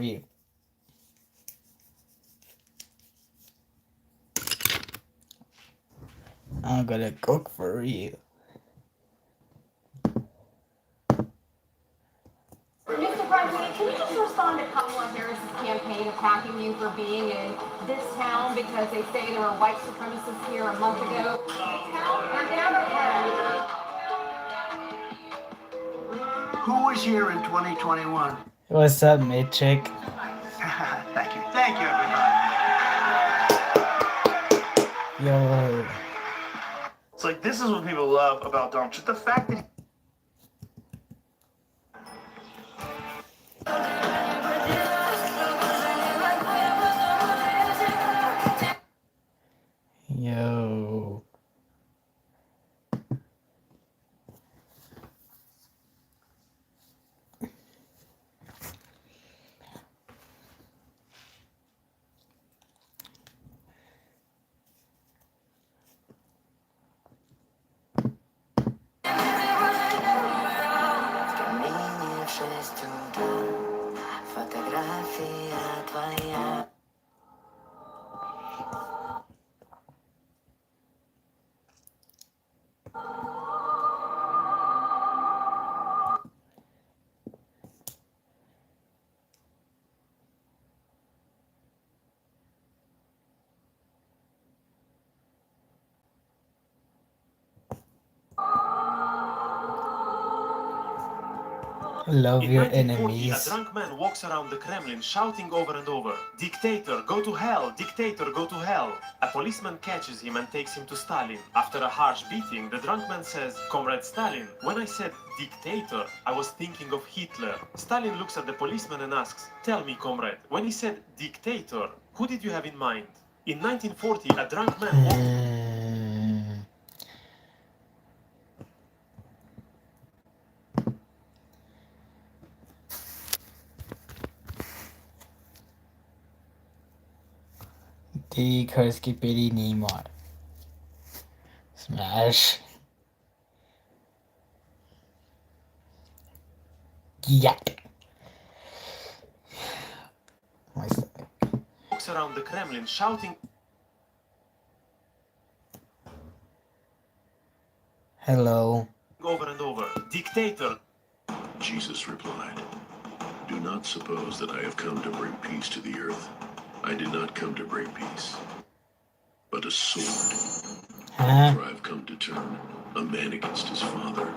you. I'm gonna cook for you. Mr. President, can you just respond to Kamala Harris's campaign attacking you for being in this town because they say there were white supremacists here a month ago? The town are Democrats. Who was here in 2021? What's up, Matrix? Thank you. Thank you, everybody. Yo. It's like, this is what people love about Donald Trump. The fact that Yo. Love In your 1940, enemies. a drunk man walks around the Kremlin shouting over and over, "Dictator, go to hell! Dictator, go to hell!" A policeman catches him and takes him to Stalin. After a harsh beating, the drunk man says, "Comrade Stalin, when I said dictator, I was thinking of Hitler." Stalin looks at the policeman and asks, "Tell me, comrade, when he said dictator, who did you have in mind?" In 1940, a drunk man walked... D. Kursky Bitty Neymar. Smash. Yep. My stomach. walks around the Kremlin shouting Hello. over and over, "Dictator." Jesus replied, "Do not suppose that I have come to bring peace to the earth. I did not come to bring peace, but a sword. Huh? For I have come to turn a man against his father,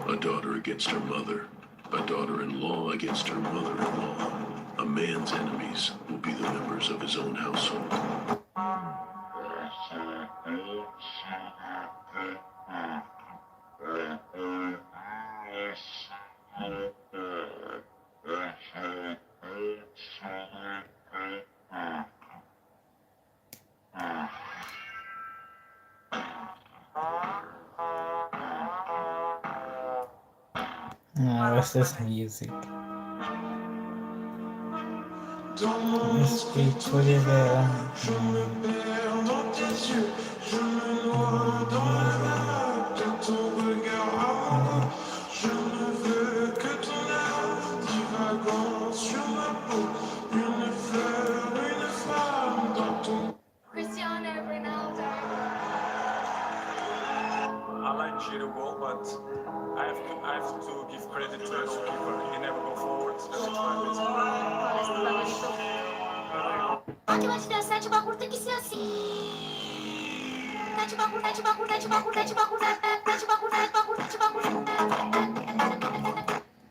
a daughter against her mother, a daughter-in-law against her mother-in-law. A man's enemies will be the members of his own household." What's this music? Let's be put it there. Cristiano Ronaldo. I like Giroud, but I have to give credit to the goalkeeper. He never go forward. That's Pode bater 7 bagulho tem que ser assim. 7 bagulho, 7 bagulho, 7 bagulho, 7 bagulho, 7 bagulho, 7 bagulho, 7 bagulho.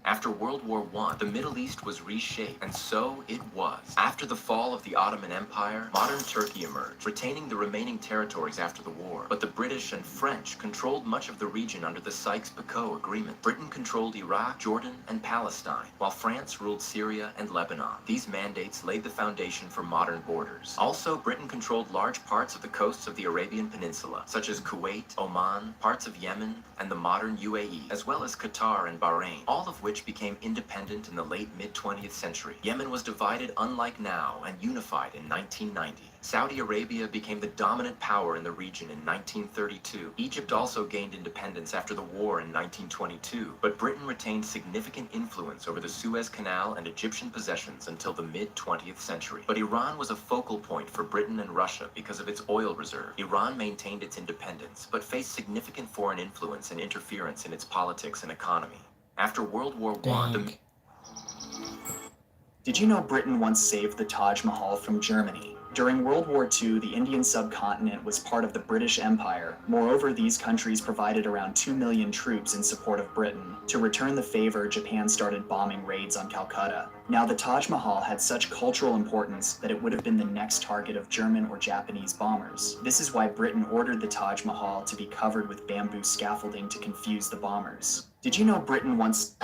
After World War I, the Middle East was reshaped, and so it was. After the fall of the Ottoman Empire, modern Turkey emerged, retaining the remaining territories after the war. But the British and French controlled much of the region under the Sykes-Picot Agreement. Britain controlled Iraq, Jordan, and Palestine, while France ruled Syria and Lebanon. These mandates laid the foundation for modern borders. Also, Britain controlled large parts of the coasts of the Arabian Peninsula, such as Kuwait, Oman, parts of Yemen, and the modern UAE, as well as Qatar and Bahrain, all of which became independent in the late mid-20th century. Yemen was divided unlike now and unified in 1990. Saudi Arabia became the dominant power in the region in 1932. Egypt also gained independence after the war in 1922, but Britain retained significant influence over the Suez Canal and Egyptian possessions until the mid-20th century. But Iran was a focal point for Britain and Russia because of its oil reserve. Iran maintained its independence, but faced significant foreign influence and interference in its politics and economy. After World War I, Dang. Did you know Britain once saved the Taj Mahal from Germany? During World War II, the Indian subcontinent was part of the British Empire. Moreover, these countries provided around 2 million troops in support of Britain. To return the favor, Japan started bombing raids on Calcutta. Now, the Taj Mahal had such cultural importance that it would have been the next target of German or Japanese bombers. This is why Britain ordered the Taj Mahal to be covered with bamboo scaffolding to confuse the bombers. Did you know Britain once...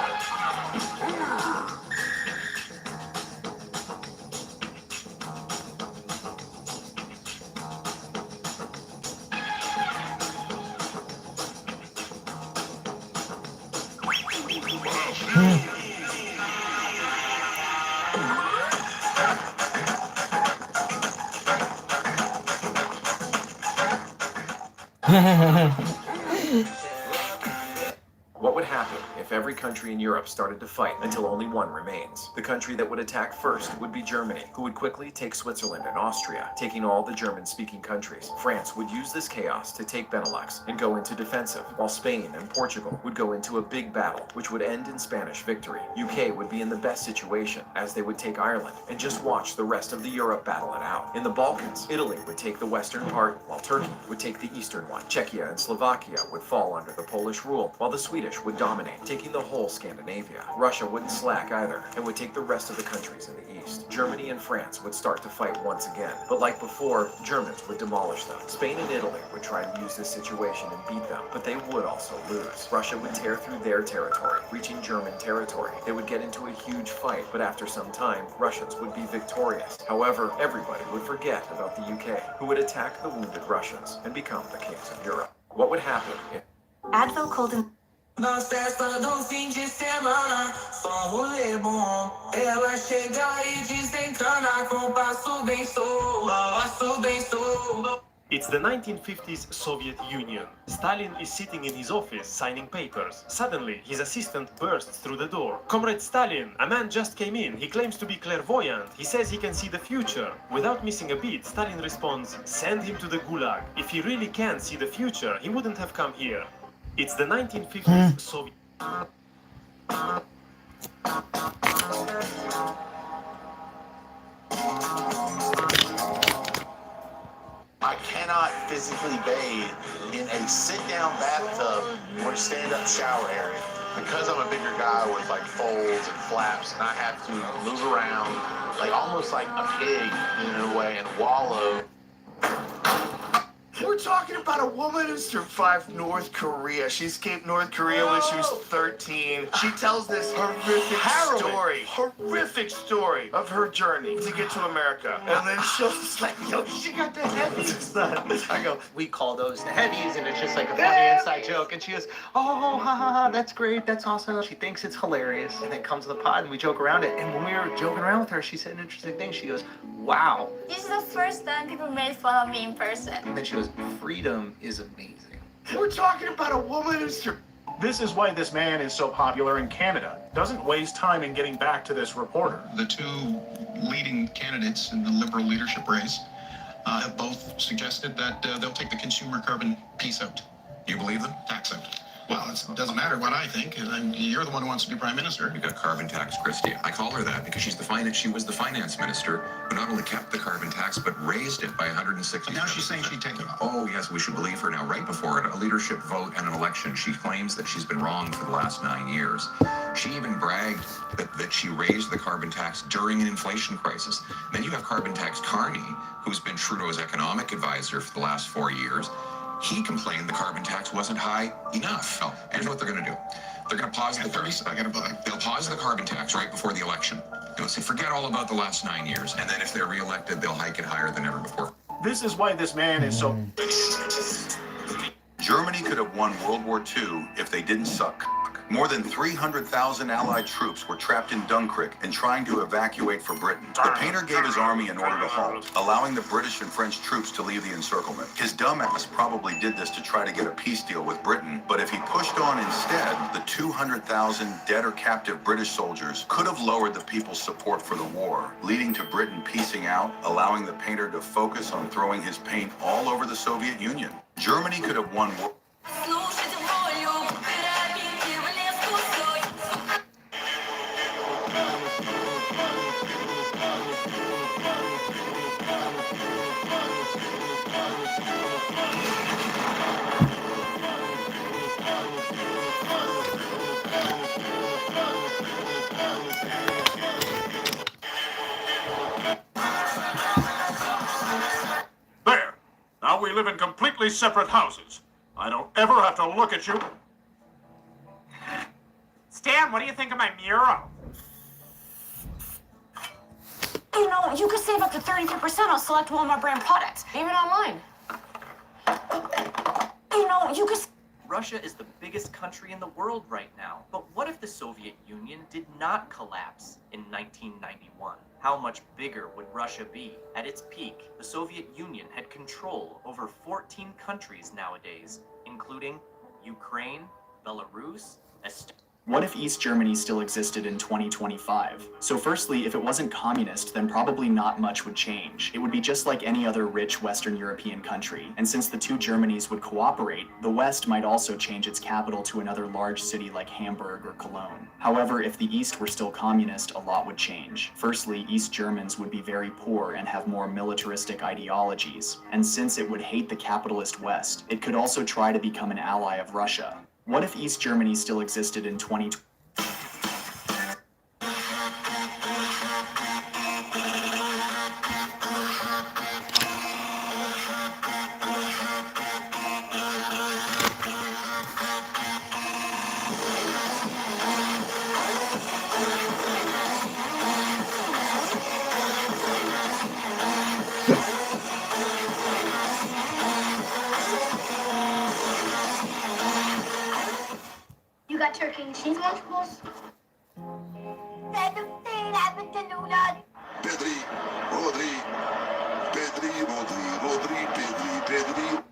What would happen if every country in Europe started to fight until only one remains? The country that would attack first would be Germany, who would quickly take Switzerland and Austria, taking all the German-speaking countries. France would use this chaos to take Benelux and go into defensive, while Spain and Portugal would go into a big battle, which would end in Spanish victory. UK would be in the best situation, as they would take Ireland and just watch the rest of the Europe battle it out. In the Balkans, Italy would take the western part, while Turkey would take the eastern one. Czechia and Slovakia would fall under the Polish rule, while the Swedish would dominate, taking the whole Scandinavia. Russia wouldn't slack either, and would take the rest of the countries in the east. Germany and France would start to fight once again, but like before, Germans would demolish them. Spain and Italy would try and use this situation and beat them, but they would also lose. Russia would tear through their territory, reaching German territory. They would get into a huge fight, but after some time, Russians would be victorious. However, everybody would forget about the UK, who would attack the wounded Russians and become the kings of Europe. What would happen if Advil Colden. Na festa do fim de semana, só rolê bom. Ela chega e desencana com passo bem sou. It's the 1950s Soviet Union. Stalin is sitting in his office signing papers. Suddenly, his assistant bursts through the door. "Comrade Stalin, a man just came in. He claims to be clairvoyant. He says he can see the future." Without missing a beat, Stalin responds, "Send him to the Gulag. If he really can see the future, he wouldn't have come here." It's the 1950s Soviet... I cannot physically bathe in a sit-down bathtub or stand-up shower area. Because I'm a bigger guy with like folds and flaps, and I have to move around like almost like a pig in a way and wallow. We're talking about a woman who survived North Korea. She escaped North Korea when she was 13. She tells this horrific story of her journey to get to America. And then she'll just like, yo, she got the heavies. I go, we call those the heavies, and it's just like a funny inside joke. And she goes, oh, ha, ha, ha, that's great, that's awesome. She thinks it's hilarious. And then comes to the pod, and we joke around it. And when we were joking around with her, she said an interesting thing. She goes, wow. This is the first time people made fun of me in person. And then she goes, freedom is amazing. we're talking about a woman who's... This is why this man is so popular in Canada. Doesn't waste time in getting back to this reporter. The two leading candidates in the Liberal leadership race have both suggested that they'll take the consumer carbon piece out. You believe them? Tax out. Well, it doesn't matter what I think. You're the one who wants to be prime minister. You got carbon tax Christie. I call her that because she was the finance minister who not only kept the carbon tax but raised it by 160. But now she's saying she'd take it off. Oh yes, we should believe her now. Right before a leadership vote and an election, she claims that she's been wrong for the last 9 years. She even bragged that she raised the carbon tax during an inflation crisis. And then you have carbon tax Carney, who's been Trudeau's economic advisor for the last 4 years. He complained the carbon tax wasn't high enough. No, and here's what they're going to do. They're going to pause they'll pause the carbon tax right before the election. They'll say, forget all about the last 9 years. And then if they're reelected, they'll hike it higher than ever before. This is why this man is so... Germany could have won World War II if they didn't suck cock. More than 300,000 Allied troops were trapped in Dunkirk and trying to evacuate for Britain. The painter gave his army an order to halt, allowing the British and French troops to leave the encirclement. His dumbass probably did this to try to get a peace deal with Britain, but if he pushed on instead, the 200,000 dead or captive British soldiers could have lowered the people's support for the war, leading to Britain piecing out, allowing the painter to focus on throwing his paint all over the Soviet Union. Germany could have won. There. Now we live in completely separate houses. I don't ever have to look at you. Stan, what do you think of my mural? You know, you could save up to 33% on select Walmart brand products, even online. You know, you could... Russia is the biggest country in the world right now. But what if the Soviet Union did not collapse in 1991? How much bigger would Russia be? At its peak, the Soviet Union had control over 14 countries nowadays, including Ukraine, Belarus, Estonia. What if East Germany still existed in 2025? So firstly, if it wasn't communist, then probably not much would change. It would be just like any other rich Western European country. And since the two Germanys would cooperate, the West might also change its capital to another large city like Hamburg or Cologne. However, if the East were still communist, a lot would change. Firstly, East Germans would be very poor and have more militaristic ideologies. And since it would hate the capitalist West, it could also try to become an ally of Russia. What if East Germany still existed in 2020? You got turkey and cheese vegetables?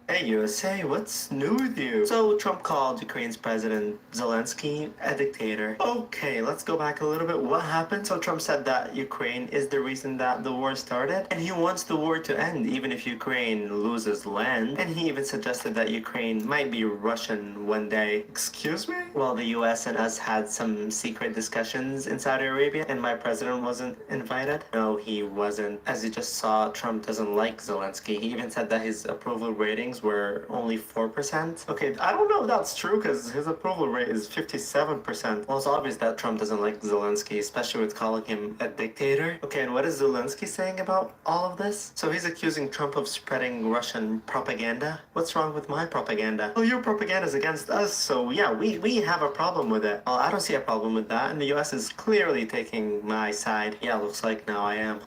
Hey USA, what's new with you? So Trump called Ukraine's President Zelensky a dictator. Okay, let's go back a little bit. What happened? So Trump said that Ukraine is the reason that the war started, and he wants the war to end even if Ukraine loses land. And he even suggested that Ukraine might be Russian one day. Excuse me? Well, the US and us had some secret discussions in Saudi Arabia, and my president wasn't invited. No, he wasn't. As you just saw, Trump doesn't like Zelensky. He even said that his approval ratings were only 4%. Okay, I don't know if that's true because his approval rate is 57%. Well, it's obvious that Trump doesn't like Zelensky, especially with calling him a dictator. Okay, and what is Zelensky saying about all of this? So he's accusing Trump of spreading Russian propaganda. What's wrong with my propaganda? Well, your propaganda is against us, so yeah, we have a problem with it. Well, I don't see a problem with that, and the US is clearly taking my side. Yeah, looks like now I am.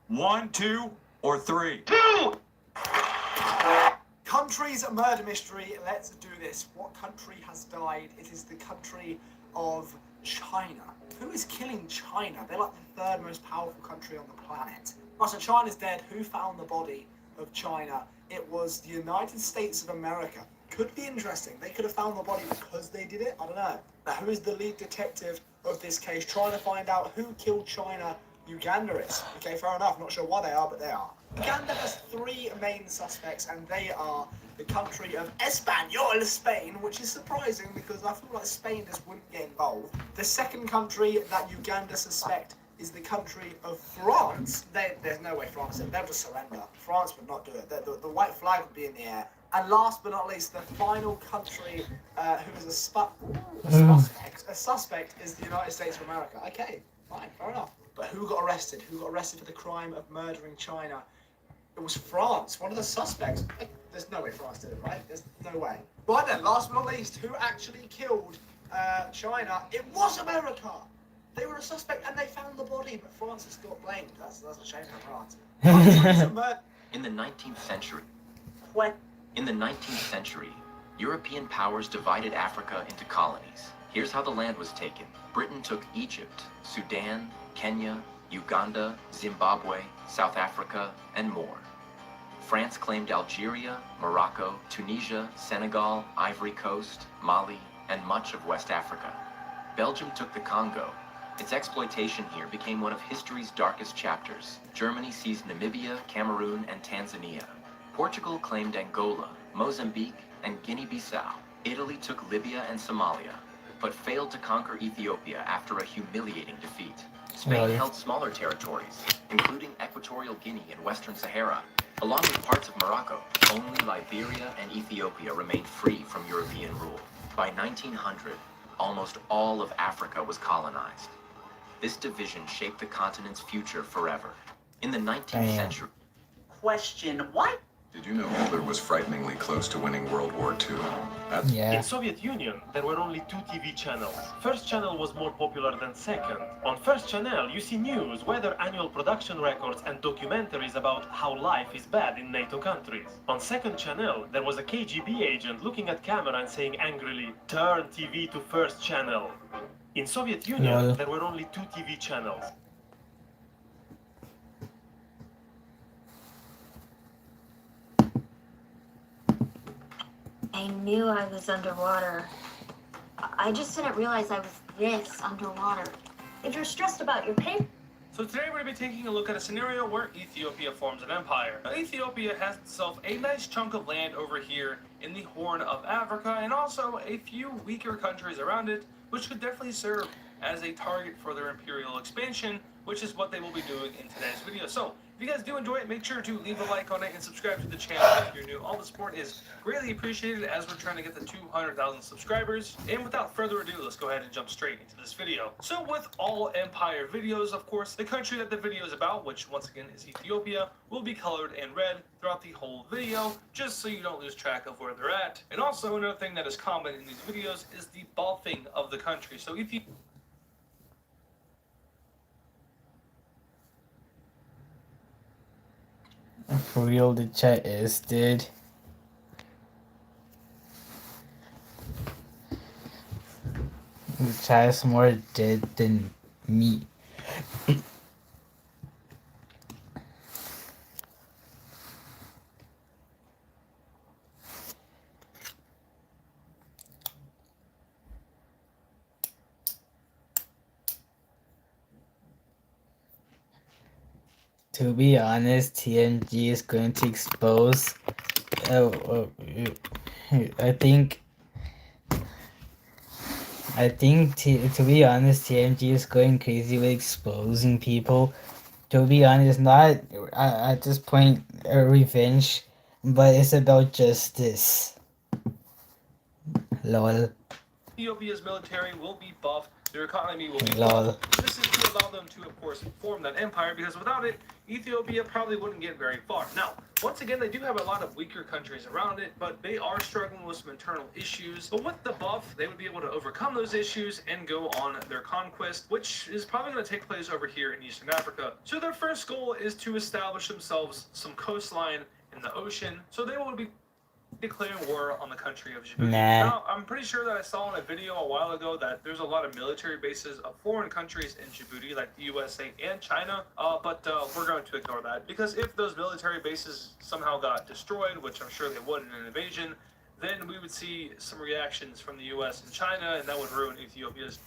1, 2, or 3? 2! Country's murder mystery. Let's do this. What country has died? It is the country of China. Who is killing China? They're like the third most powerful country on the planet. Right, so China's dead. Who found the body of China? It was the United States of America. Could be interesting. They could have found the body because they did it. I don't know. Now, who is the lead detective of this case? Trying to find out who killed China. Uganda is. Okay, fair enough. Not sure why they are, but they are. Uganda has 3 main suspects, and they are the country of Español, Spain, which is surprising because I feel like Spain just wouldn't get involved. The second country that Uganda suspect is the country of France. There's no way France would. They'll just surrender. France would not do it. The white flag would be in the air. And last but not least, the final country who is a suspect is the United States of America. Okay, fine, fair enough. But who got arrested? Who got arrested for the crime of murdering China? It was France, one of the suspects. There's no way France did it, right? There's no way. Right then, last but not least, who actually killed China? It was America! They were a suspect and they found the body, but France has got blamed. That's a shame for France. In the 19th century, What? In the 19th century, European powers divided Africa into colonies. Here's how the land was taken. Britain took Egypt, Sudan, Kenya, Uganda, Zimbabwe, South Africa, and more. France claimed Algeria, Morocco, Tunisia, Senegal, Ivory Coast, Mali, and much of West Africa. Belgium took the Congo. Its exploitation here became one of history's darkest chapters. Germany seized Namibia, Cameroon, and Tanzania. Portugal claimed Angola, Mozambique, and Guinea-Bissau. Italy took Libya and Somalia, but failed to conquer Ethiopia after a humiliating defeat. Spain held smaller territories, including Equatorial Guinea and Western Sahara, along with parts of Morocco. Only Liberia and Ethiopia remained free from European rule. By 1900, almost all of Africa was colonized. This division shaped the continent's future forever. In the 19th century... Question, what? Did you know Hitler was frighteningly close to winning World War II? In Soviet Union, there were only 2 TV channels. First channel was more popular than second. On first channel, you see news, weather, annual production records, and documentaries about how life is bad in NATO countries. On second channel, there was a KGB agent looking at camera and saying angrily, "Turn TV to first channel." In Soviet Union, there were only 2 TV channels. I knew I was underwater. I just didn't realize I was this underwater. If you're stressed about your paper... So today we're going to be taking a look at a scenario where Ethiopia forms an empire. Now, Ethiopia has itself a nice chunk of land over here in the Horn of Africa, and also a few weaker countries around it, which could definitely serve as a target for their imperial expansion, which is what they will be doing in today's video. So, if you guys do enjoy it, make sure to leave a like on it and subscribe to the channel if you're new. All the support is greatly appreciated as we're trying to get the 200,000 subscribers. And without further ado, let's go ahead and jump straight into this video. So with all empire videos, of course, the country that the video is about, which once again is Ethiopia, will be colored in red throughout the whole video, just so you don't lose track of where they're at. And also another thing that is common in these videos is the buffing of the country. So Ethiopia... For real, the chat is dead. The chat is more dead than me. To be honest, TMG is going to expose. I think. To be honest, TMG is going crazy with exposing people. To be honest, not at this point revenge, but it's about justice. Lol. Ethiopia's military will be buffed. Their economy will be Lol. This is to allow them to, of course, form that empire, because without it, Ethiopia probably wouldn't get very far. Now, once again, they do have a lot of weaker countries around it, but they are struggling with some internal issues. But with the buff, they would be able to overcome those issues and go on their conquest, which is probably going to take place over here in Eastern Africa. So their first goal is to establish themselves some coastline in the ocean, so they will be declaring war on the country of Djibouti. Now, I'm pretty sure that I saw in a video a while ago that there's a lot of military bases of foreign countries in Djibouti, like the USA and China, but we're going to ignore that, because if those military bases somehow got destroyed, which I'm sure they would in an invasion, then we would see some reactions from the US and China, and that would ruin Ethiopia's